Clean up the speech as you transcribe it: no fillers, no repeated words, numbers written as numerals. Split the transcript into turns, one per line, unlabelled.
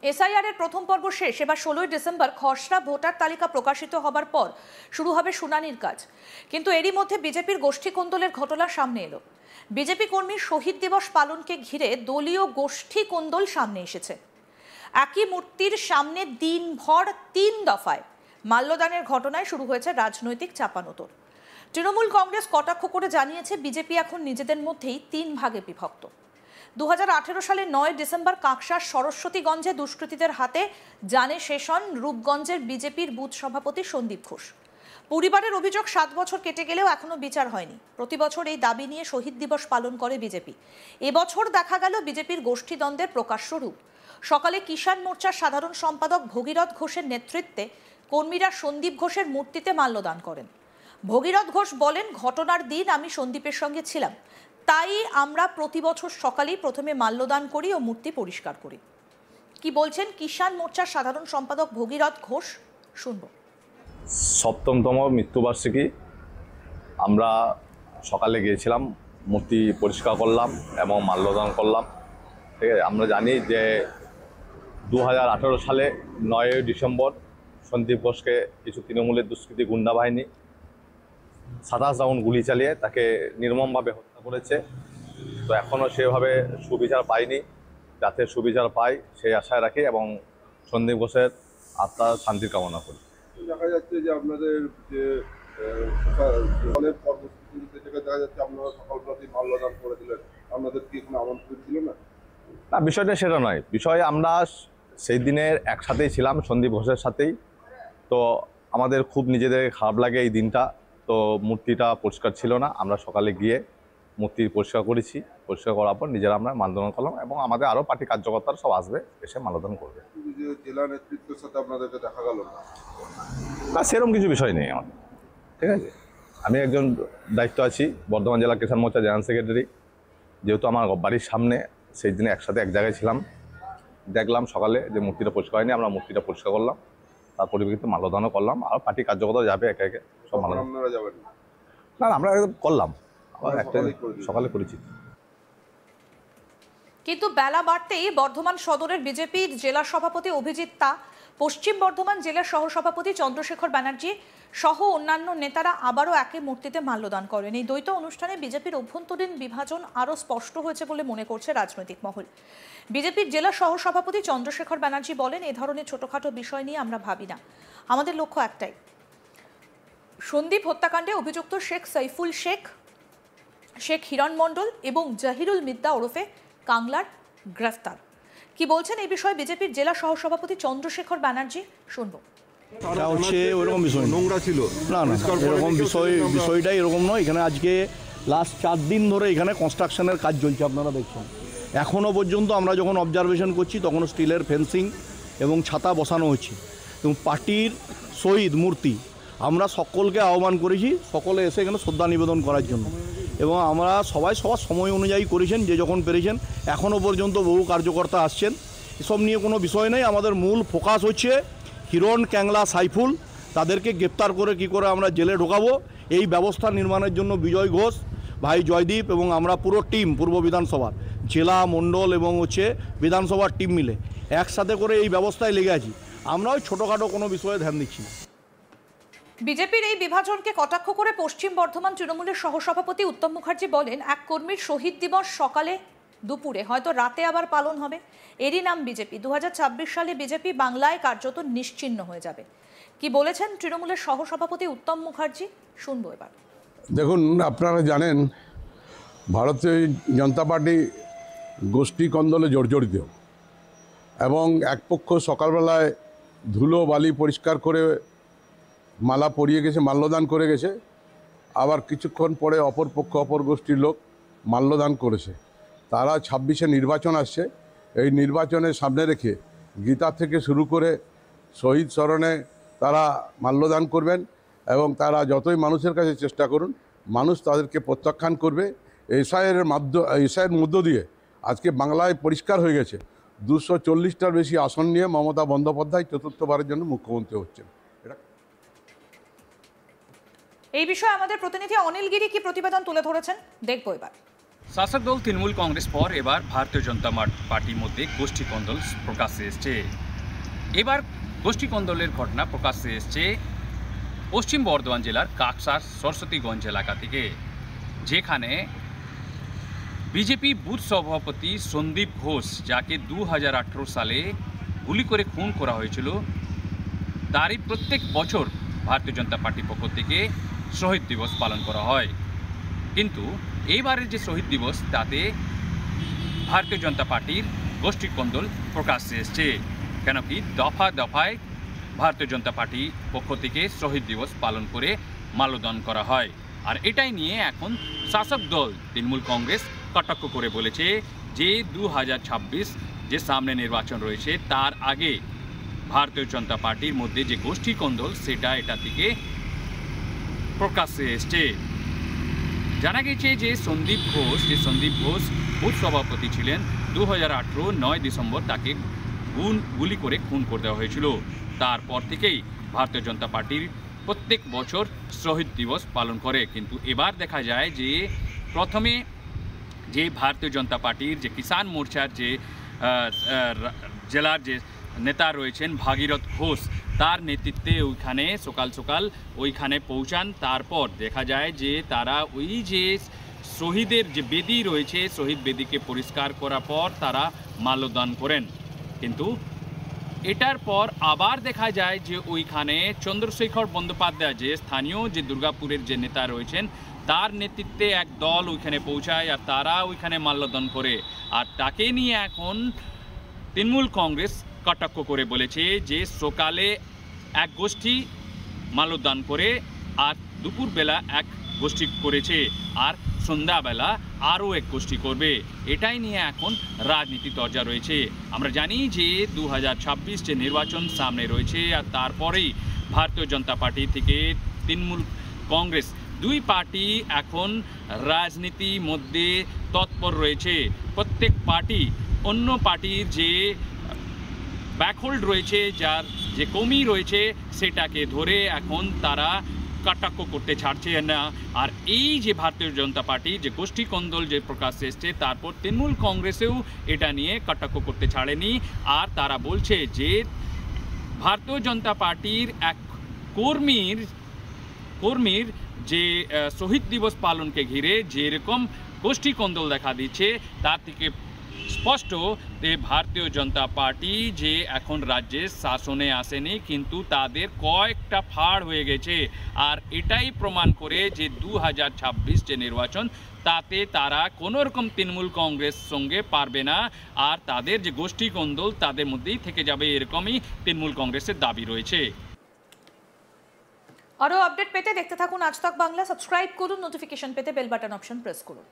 SIR এর প্রথম পর্ব শেষ। এবার 16ই ডিসেম্বর খসড়া ভোটার তালিকা প্রকাশিত হবার পর শুরু হবে শুনানির কাজ। কিন্তু এরই মধ্যে বিজেপির গোষ্ঠী কোন্দলের ঘটনা সামনে এলো। বিজেপি কর্মীর শহীদ দিবস পালনকে ঘিরে দলীয় গোষ্ঠী কোন্দল সামনে এসেছে। একই মূর্তির সামনে দিনভর 3 দফায় মাল্যদানের ঘটনায় শুরু হয়েছে রাজনৈতিক চাপানোতর। তৃণমূল কংগ্রেস কটাক্ষ করে জানিয়েছে বিজেপি এখন নিজেদের মধ্যেই 3 ভাগে বিভক্ত। 2018 সালের 9 ডিসেম্বর কাকসার সরস্বতীগঞ্জে দুষ্কৃতীদের হাতে জানে শেষ হন রূপগঞ্জের বিজেপির বুথ সভাপতি সন্দীপ ঘোষ। পরিবারের অভিযোগ 7 বছর কেটে গেলেও এখনো বিচার হয়নি। প্রতি বছর এই দাবি নিয়ে শহীদ দিবস পালন করে বিজেপি। এবছর দেখা গেল বিজেপির গোষ্ঠীদ্বন্দ্বের প্রকাশ্য রূপ। সকালে কিষাণ মোর্চার সাধারণ সম্পাদক ভগীরথ ঘোষের নেতৃত্বে কর্মীরা সন্দীপ ঘোষের মূর্তিতে মাল্যদান করেন। ভগীরথ ঘোষ বলেন, ঘটনার দিন আমি সন্দীপের সঙ্গে ছিলাম, তাই আমরা প্রতি বছর সকালেই প্রথমে মাল্যদান করি ও মূর্তি পরিষ্কার করি। কি বলছেন কিষাণ মোর্চার সাধারণ সম্পাদক ভগীরথ ঘোষ, শুনব।
7তম মৃত্যুবার্ষিকী, আমরা সকালে গিয়েছিলাম, মূর্তি পরিষ্কার করলাম এবং মাল্যদান করলাম। ঠিক আছে, আমরা জানি যে 2018 সালে 9 ডিসেম্বর সন্দীপ ঘোষকে কিছু তৃণমূলের দুষ্কৃতী গুন্ডা বাহিনী 27 রাউন্ড গুলি চালিয়ে তাকে নির্মমভাবে হত্যা করেছে। তো এখনও সেভাবে সুবিচার পাইনি, যাতে সুবিচার পাই সেই আশায় রাখি এবং সন্দীপ ঘোষের আত্মার শান্তির কামনা করি।
দেখা যাচ্ছে যে আপনাদের যে সকালের কর্মসূচিতে যেটা দেখা যাচ্ছে আপনারা সকালবেলাতেই মাল্যদান করে দিলেন, আপনাদের কি কোনো আমন্ত্রণ ছিল না?
না, বিষয়টা সেটা নয়। বিষয় আমরা সেই দিনের একসাথেই ছিলাম সন্দীপ ঘোষের সাথেই। তো আমাদের খুব নিজেদের খারাপ লাগে এই দিনটা। তো মূর্তিটা পরিষ্কার ছিল না, আমরা সকালে গিয়ে মূর্তি পরিষ্কার করেছি। পরিষ্কার করার পর নিজেরা আমরা মাল্যদান করলাম এবং আমাদের আরও পার্টি কার্যকর্তারা সব আসবে, এসে মাল্যদান করবে।
যে জেলা নেতৃত্বের সাথে আপনাদেরকে দেখা গেল না?
না, সেরকম কিছু বিষয় নেই আমাদের। ঠিক আছে, আমি একজন দায়িত্ব আছি বর্ধমান জেলা কিষাণ মোর্চা জেনারেল সেক্রেটারি। যেহেতু আমার বাড়ির সামনে, সেই দিনে একসাথে এক জায়গায় ছিলাম, দেখলাম সকালে যে মূর্তিটা পরিষ্কার হয়নি, আমরা মূর্তিটা পরিষ্কার করলাম, তার পরিপ্রেক্ষিতে মাল্যদানও করলাম। আর পার্টি কার্যকর্তা যাবে একে একে সব মাল্যদান।
আপনারা যাবেন না?
না, আমরা করলাম, আবার একটা সকালে করেছি।
কিন্তু বেলা বাড়তেই বর্ধমান সদরের বিজেপির জেলা সভাপতি অভিজিৎ তা, পশ্চিম বর্ধমান জেলার সহসভাপতি চন্দ্রশেখর ব্যানার্জি সহ অন্যান্য নেতারা আবারও একই মূর্তিতে মাল্যদান করেন। এই দ্বৈত অনুষ্ঠানে বিজেপির অভ্যন্তরীণ বিভাজন আরও স্পষ্ট হয়েছে বলে মনে করছে রাজনৈতিক মহল। বিজেপির জেলা সহসভাপতি চন্দ্রশেখর ব্যানার্জি বলেন, এ ধরনের ছোটখাটো বিষয় নিয়ে আমরা ভাবি না, আমাদের লক্ষ্য একটাই, সন্দীপ হত্যাকাণ্ডে অভিযুক্ত শেখ সাইফুল শেখ, শেখ হিরণ মণ্ডল এবং জাহিরুল মিদ্দা ওরফে কাংলার গ্রেফতার। কি বলছেন এই বিষয়ে বিজেপির জেলা সহসভাপতি চন্দ্রশেখর ব্যানার্জি, শুনব।
ওইরকম বিষয় নোংরা ছিল না, এরকম বিষয়টাই এরকম নয়। এখানে আজকে লাস্ট 4 দিন ধরে এখানে কনস্ট্রাকশনের কাজ চলছে, আপনারা দেখছেন। এখনও পর্যন্ত আমরা যখন অবজারভেশন করছি তখন স্টিলের ফেন্সিং এবং ছাতা বসানো হচ্ছে। এবং পার্টির শহীদ মূর্তি আমরা সকলকে আহ্বান করেছি, সকলে এসে এখানে শ্রদ্ধা নিবেদন করার জন্য। এবং আমরা সবাই সবার সময় অনুযায়ী করেছেন, যে যখন পেরেছেন। এখনও পর্যন্ত বহু কার্যকর্তা আসছেন, এসব নিয়ে কোনো বিষয় নেই। আমাদের মূল ফোকাস হচ্ছে হিরণ, ক্যাংলা, সাইফুল, তাদেরকে গ্রেপ্তার করে কি করে আমরা জেলে ঢোকাবো, এই ব্যবস্থা নির্মাণের জন্য বিজয় ঘোষ, ভাই জয়দীপ এবং আমরা পুরো টিম, পূর্ব বিধানসভার জেলা, মণ্ডল এবং বিধানসভার টিম মিলে একসাথে করে এই ব্যবস্থায় লেগে আছি। আমরা ওই ছোটোখাটো কোনো বিষয়ে ধ্যান দিচ্ছি না।
বিজেপির এই বিভাজনকে কটাক্ষ করে পশ্চিম বর্ধমান তৃণমূলের সহসভাপতি উত্তম মুখার্জি বলেন, এক কর্মীর শহীদ দিবস সকালে, দুপুরে, হয়তো রাতে আবার পালন হবে, এরই নাম বিজেপি। 2026 সালে বিজেপি বাংলায় কার্যত নিশ্চিহ্ন হয়ে যাবে। কি বলেছেন তৃণমূলের সহসভাপতি উত্তম মুখার্জি, শুনবো এবার।
দেখুন, আপনারা জানেন ভারতীয় জনতা পার্টি গোষ্ঠী কন্দলে জর্জরিত এবং এক পক্ষ সকালবেলায় ধুলো বালি পরিষ্কার করে মালা পরিয়ে গেছে, মাল্যদান করে গেছে, আবার কিছুক্ষণ পরে অপর পক্ষ, অপর গোষ্ঠীর লোক মাল্যদান করেছে। তারা 26-এ নির্বাচন আসছে, এই নির্বাচনের সামনে রেখে গীতা থেকে শুরু করে শহীদ স্মরণে তারা মাল্যদান করবেন এবং তারা যতই মানুষের কাছে চেষ্টা করুন, মানুষ তাদেরকে প্রত্যাখ্যান করবে। এসআইয়ের মধ্য দিয়ে আজকে বাংলায় পরিষ্কার হয়ে গেছে 240টার বেশি আসন নিয়ে মমতা বন্দ্যোপাধ্যায় চতুর্থবারের জন্য মুখ্যমন্ত্রী হচ্ছেন।
এই বিষয়ে আমাদের প্রতিনিধি অনিল গিরি কি প্রতিবেদন তুলে ধরেছেন, দেখবো এবার।
শাসক দল তৃণমূল কংগ্রেস পর এবার ভারতীয় জনতা পার্টির মধ্যে গোষ্ঠী কন্দল প্রকাশ্যে এসছে। এবার গোষ্ঠী কন্দলের ঘটনা প্রকাশ্যে এসছে পশ্চিম বর্ধমান জেলার কাকসার সরস্বতীগঞ্জ এলাকা থেকে, যেখানে বিজেপি বুথ সভাপতি সন্দীপ ঘোষ, যাকে 2018 সালে গুলি করে খুন করা হয়েছিল, তারই প্রত্যেক বছর ভারতীয় জনতা পার্টির পক্ষ থেকে শহীদ দিবস পালন করা হয়। কিন্তু এইবারের যে শহীদ দিবস, তাতে ভারতীয় জনতা পার্টির গোষ্ঠী কন্দল প্রকাশ্যে এসছে। কেন কি দফা দফায় ভারতীয় জনতা পার্টি পক্ষ থেকে শহীদ দিবস পালন করে মাল্যদান করা হয়। আর এটাই নিয়ে এখন শাসক দল তৃণমূল কংগ্রেস কটাক্ষ করে বলেছে যে 2026 যে সামনে নির্বাচন রয়েছে, তার আগে ভারতীয় জনতা পার্টির মধ্যে যে গোষ্ঠী কন্দল, সেটা এটা থেকে প্রকাশ্যে এসছে। জানা গেছে যে সন্দীপ ঘোষ বুথ সভাপতি ছিলেন। 2018 9 ডিসেম্বর তাকে গুলি করে খুন করে দেওয়া হয়েছিল। তারপর থেকেই ভারতীয় জনতা পার্টির প্রত্যেক বছর শহীদ দিবস পালন করে। কিন্তু এবার দেখা যায় যে প্রথমে যে ভারতীয় জনতা পার্টির যে কিষাণ মোর্চার যে জেলার যে নেতা রয়েছেন ভাগীরথ ঘোষ, তার নেতৃত্বে ওইখানে সকাল সকাল ওইখানে পৌঁছান। তারপর দেখা যায় যে তারা ওই যে শহীদের যে বেদি রয়েছে, শহীদ বেদিকে পরিষ্কার করার পর তারা মাল্যদান করেন। কিন্তু এটার পর আবার দেখা যায় যে ওইখানে চন্দ্রশেখর বন্দ্যোপাধ্যায়, যে স্থানীয় যে দুর্গাপুরের যে নেতা রয়েছেন, তার নেতৃত্বে এক দল ওইখানে পৌঁছায় আর তারা ওইখানে মাল্যদান করে। আর তাকে নিয়ে এখন তৃণমূল কংগ্রেস কটাক্ষ করে বলেছে যে সকালে এক গোষ্ঠী মাল্যদান করে আর দুপুরবেলা এক গোষ্ঠী করেছে আর সন্ধ্যাবেলা আরও এক গোষ্ঠী করবে। এটাই নিয়ে এখন রাজনীতি চর্চা রয়েছে। আমরা জানি যে 2026 যে নির্বাচন সামনে রয়েছে, আর তারপরেই ভারতীয় জনতা পার্টি থেকে তৃণমূল কংগ্রেস, দুই পার্টি এখন রাজনীতির মধ্যে তৎপর রয়েছে। প্রত্যেক পার্টি অন্য পার্টির যে ব্যাকহোল্ড রয়েছে, যার যে কমি রয়েছে, সেটাকে ধরে এখন তারা কটাক্ষ করতে ছাড়ছে না। আর এই যে ভারতীয় জনতা পার্টি যে গোষ্ঠী কন্দল যে প্রকাশ্যে এসছে, তারপর তৃণমূল কংগ্রেসেও এটা নিয়ে কটাক্ষ করতে ছাড়েনি। আর তারা বলছে যে ভারতীয় জনতা পার্টির এক কর্মীর যে শহীদ দিবস পালনকে ঘিরে যেরকম গোষ্ঠী কন্দল দেখা দিচ্ছে, তার থেকে স্পষ্ট যে ভারতীয় জনতা পার্টি যে এখন রাজ্যের শাসনে আসেনি, কিন্তু তাদের কয়েকটা ফাড় হয়ে গেছে। আর এটাই প্রমাণ করে যে 2026 যে নির্বাচন, তাতে তারা কোনো রকম তৃণমূল কংগ্রেস সঙ্গে পারবে না। আর তাদের যে গোষ্ঠী কন্দল তাদের মধ্যেই থেকে যাবে, এরকমই তৃণমূল কংগ্রেসের দাবি রয়েছে।
আরও আপডেট পেতে দেখতে থাকুন আজ তাক বাংলা। সাবস্ক্রাইব করুন, নোটিফিকেশন পেতে বেল বাটন অপশন প্রেস করুন।